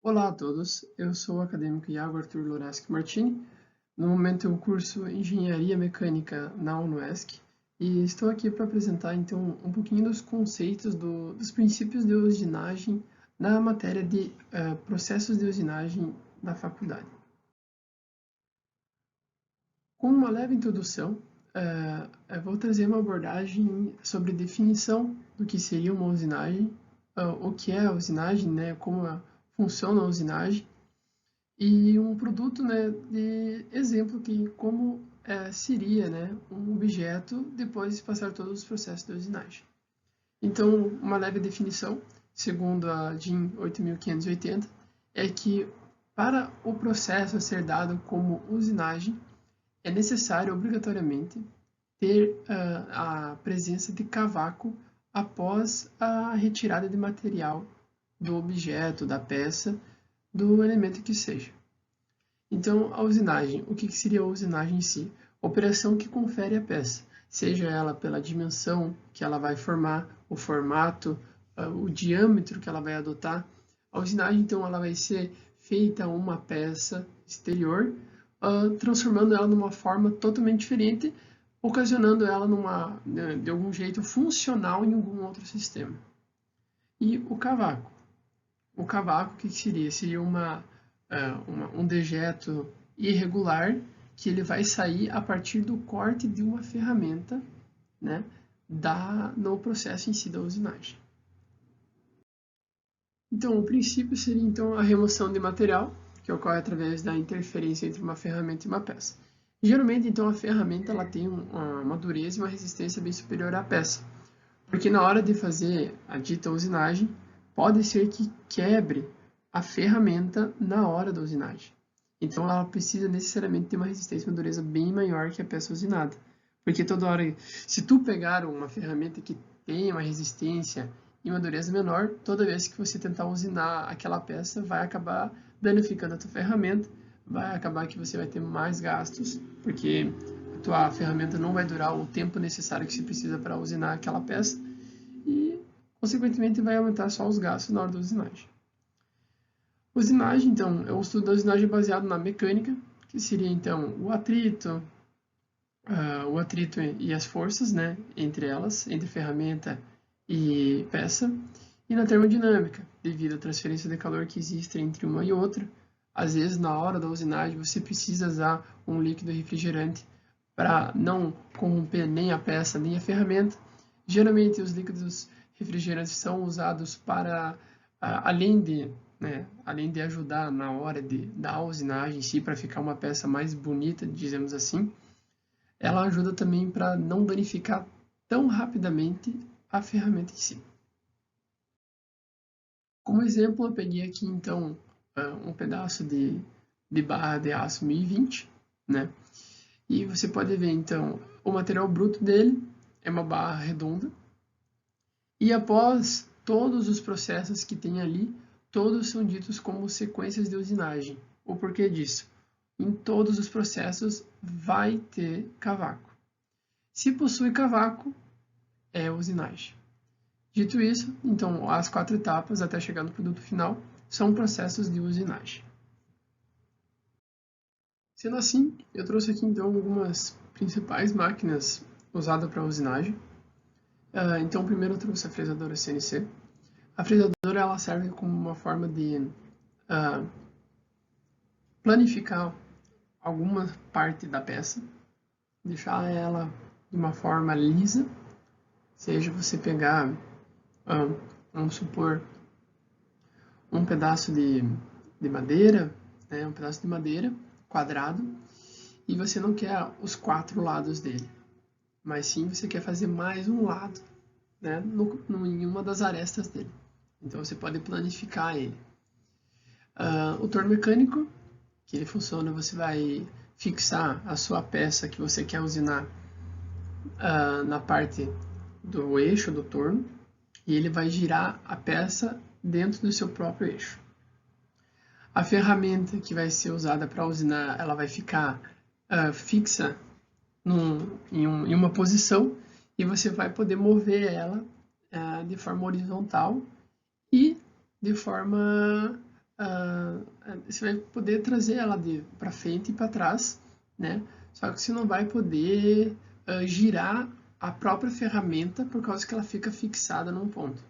Olá a todos, eu sou o acadêmico Iago Arthur Loraski Martini. No momento eu curso Engenharia Mecânica na UNOESC e estou aqui para apresentar então um pouquinho dos conceitos dos princípios de usinagem na matéria de processos de usinagem da faculdade. Com uma leve introdução, eu vou trazer uma abordagem sobre definição do que seria uma usinagem, o que é a usinagem, né, como funciona a usinagem, e um produto, né, de exemplo que como seria, né, um objeto depois de passar todos os processos de usinagem. Então, uma leve definição, segundo a DIN 8580, é que para o processo ser dado como usinagem, é necessário obrigatoriamente ter a presença de cavaco após a retirada de material do objeto, da peça, do elemento que seja. Então, a usinagem, o que seria a usinagem em si? Operação que confere à peça, seja ela pela dimensão que ela vai formar, o formato, o diâmetro que ela vai adotar. A usinagem, então, ela vai ser feita uma peça exterior, transformando ela numa forma totalmente diferente, ocasionando ela de algum jeito funcional em algum outro sistema. E o cavaco. O cavaco, o que seria? Seria um dejeto irregular que ele vai sair a partir do corte de uma ferramenta, né, no processo em si da usinagem. Então, o princípio seria então a remoção de material, que ocorre através da interferência entre uma ferramenta e uma peça. Geralmente, então, a ferramenta ela tem uma dureza e uma resistência bem superior à peça, porque na hora de fazer a dita usinagem, pode ser que quebre a ferramenta na hora da usinagem. Então, ela precisa necessariamente ter uma resistência e uma dureza bem maior que a peça usinada. Porque toda hora, se tu pegar uma ferramenta que tem uma resistência e uma dureza menor, toda vez que você tentar usinar aquela peça, vai acabar danificando a tua ferramenta, vai acabar que você vai ter mais gastos, porque a tua ferramenta não vai durar o tempo necessário que você precisa para usinar aquela peça e, consequentemente, vai aumentar só os gastos na hora da usinagem. Usinagem, então, é o estudo da usinagem baseado na mecânica, que seria, então, o atrito e as forças, né, entre elas, entre ferramenta e peça, e na termodinâmica, devido à transferência de calor que existe entre uma e outra. Às vezes, na hora da usinagem, você precisa usar um líquido refrigerante para não corromper nem a peça nem a ferramenta. Geralmente, os líquidos refrigerantes são usados para, além de ajudar na hora da usinagem em si, para ficar uma peça mais bonita, dizemos assim, ela ajuda também para não danificar tão rapidamente a ferramenta em si. Como exemplo, eu peguei aqui, então, um pedaço de barra de aço 1020, né? E você pode ver, então, o material bruto dele é uma barra redonda. E após todos os processos que tem ali, todos são ditos como sequências de usinagem. O porquê disso? Em todos os processos vai ter cavaco. Se possui cavaco, é usinagem. Dito isso, então, as 4 etapas até chegar no produto final são processos de usinagem. Sendo assim, eu trouxe aqui então algumas principais máquinas usadas para usinagem. Então, primeiro eu trouxe a fresadora CNC. A fresadora ela serve como uma forma de planificar alguma parte da peça, deixar ela de uma forma lisa, seja você pegar, vamos supor, um pedaço de madeira, né, um pedaço de madeira quadrado, e você não quer os 4 lados dele, mas sim você quer fazer mais um lado, né, em uma das arestas dele. Então você pode planificar ele. O torno mecânico, que ele funciona, você vai fixar a sua peça que você quer usinar na parte do eixo do torno, e ele vai girar a peça dentro do seu próprio eixo. A ferramenta que vai ser usada para usinar, ela vai ficar fixa em uma posição e você vai poder mover ela de forma horizontal e de forma você vai poder trazer ela para frente e para trás, né? Só que você não vai poder girar a própria ferramenta por causa que ela fica fixada num ponto.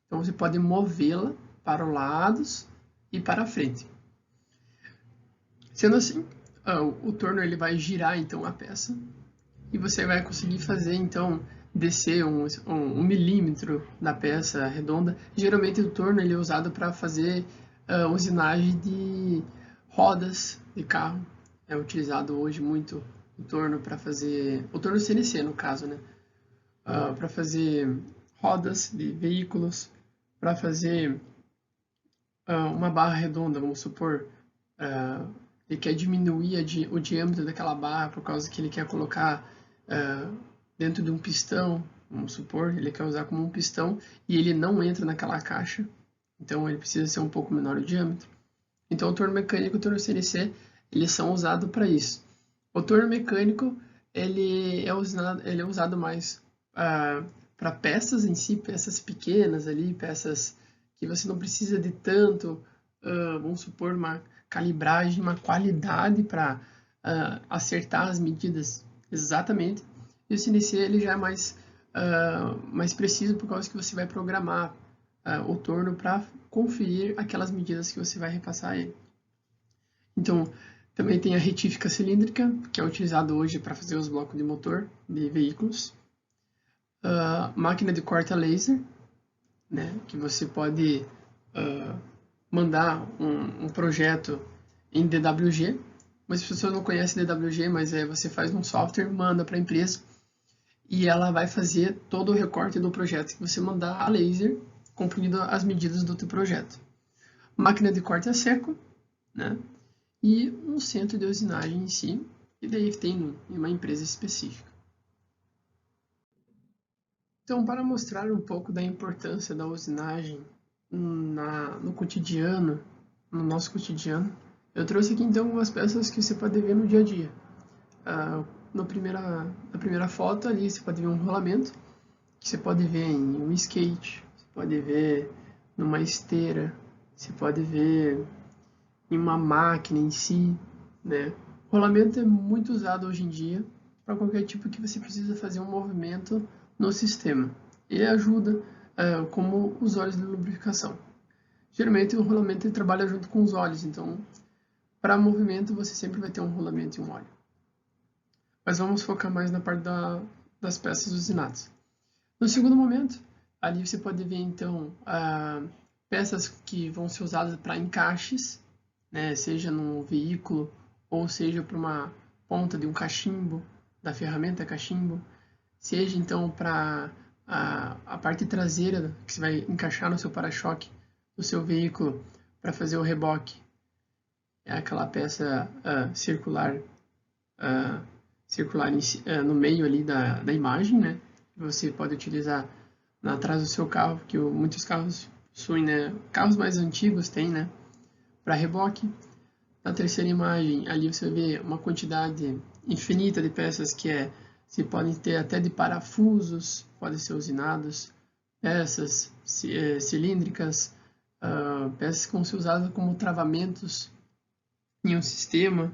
Então você pode movê-la para os lados e para frente. Sendo assim, o torno ele vai girar então a peça e você vai conseguir fazer então descer um milímetro na peça redonda. Geralmente o torno ele é usado para fazer usinagem de rodas de carro. É utilizado hoje muito o torno para fazer, o torno CNC no caso, né? Para fazer rodas de veículos, para fazer uma barra redonda, vamos supor, ele quer diminuir o diâmetro daquela barra por causa que ele quer colocar dentro de um pistão, vamos supor, ele quer usar como um pistão e ele não entra naquela caixa, então ele precisa ser um pouco menor o diâmetro. Então o torno mecânico e o torno CNC, eles são usados para isso. O torno mecânico, ele é usado mais para peças em si, peças pequenas ali, peças que você não precisa de tanto, vamos supor, uma calibragem, uma qualidade para acertar as medidas exatamente. E o CNC ele já é mais preciso por causa que você vai programar o torno para conferir aquelas medidas que você vai repassar a ele. Então, também tem a retífica cilíndrica, que é utilizado hoje para fazer os blocos de motor de veículos. Máquina de corte a laser, né, que você pode mandar um projeto em DWG. Muitas pessoas não conhecem DWG, mas você faz um software, manda para a empresa e ela vai fazer todo o recorte do projeto que você mandar a laser, cumprindo as medidas do teu projeto. Máquina de corte a seco, né? E um centro de usinagem em si, e daí tem uma empresa específica. Então, para mostrar um pouco da importância da usinagem no cotidiano, no nosso cotidiano, eu trouxe aqui então algumas peças que você pode ver no dia a dia. Na primeira foto ali você pode ver um rolamento, que você pode ver em um skate, você pode ver numa esteira, você pode ver em uma máquina em si, né? O rolamento é muito usado hoje em dia para qualquer tipo que você precisa fazer um movimento no sistema. Ele ajuda como os óleos de lubrificação. Geralmente o rolamento ele trabalha junto com os óleos, então para movimento você sempre vai ter um rolamento e um óleo. Mas vamos focar mais na parte das peças usinadas. No segundo momento, ali você pode ver então peças que vão ser usadas para encaixes, né, seja num veículo ou seja para uma ponta de um cachimbo, da ferramenta cachimbo, seja então para a parte traseira que você vai encaixar no seu para-choque do seu veículo para fazer o reboque. É aquela peça circular no meio ali da imagem, né? Você pode utilizar atrás do seu carro, que muitos carros possuem, né? Carros mais antigos têm, né? Para reboque. Na terceira imagem, ali você vê uma quantidade infinita de peças se podem ter até de parafusos, podem ser usinados, peças cilíndricas, peças que vão ser usadas como travamentos em um sistema,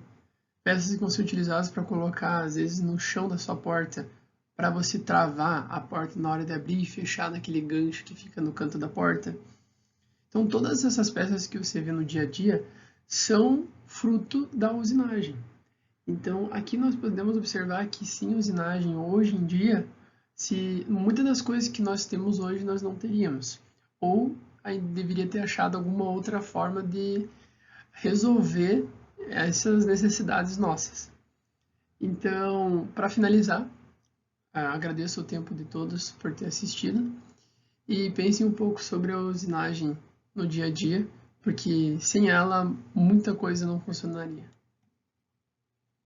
peças que vão ser utilizadas para colocar, às vezes, no chão da sua porta, para você travar a porta na hora de abrir e fechar naquele gancho que fica no canto da porta. Então, todas essas peças que você vê no dia a dia são fruto da usinagem. Então, aqui nós podemos observar que sim, usinagem hoje em dia, muitas das coisas que nós temos hoje nós não teríamos. Ou ainda deveria ter achado alguma outra forma de resolver essas necessidades nossas. Então, para finalizar, agradeço o tempo de todos por ter assistido e pensem um pouco sobre a usinagem no dia a dia, porque sem ela muita coisa não funcionaria.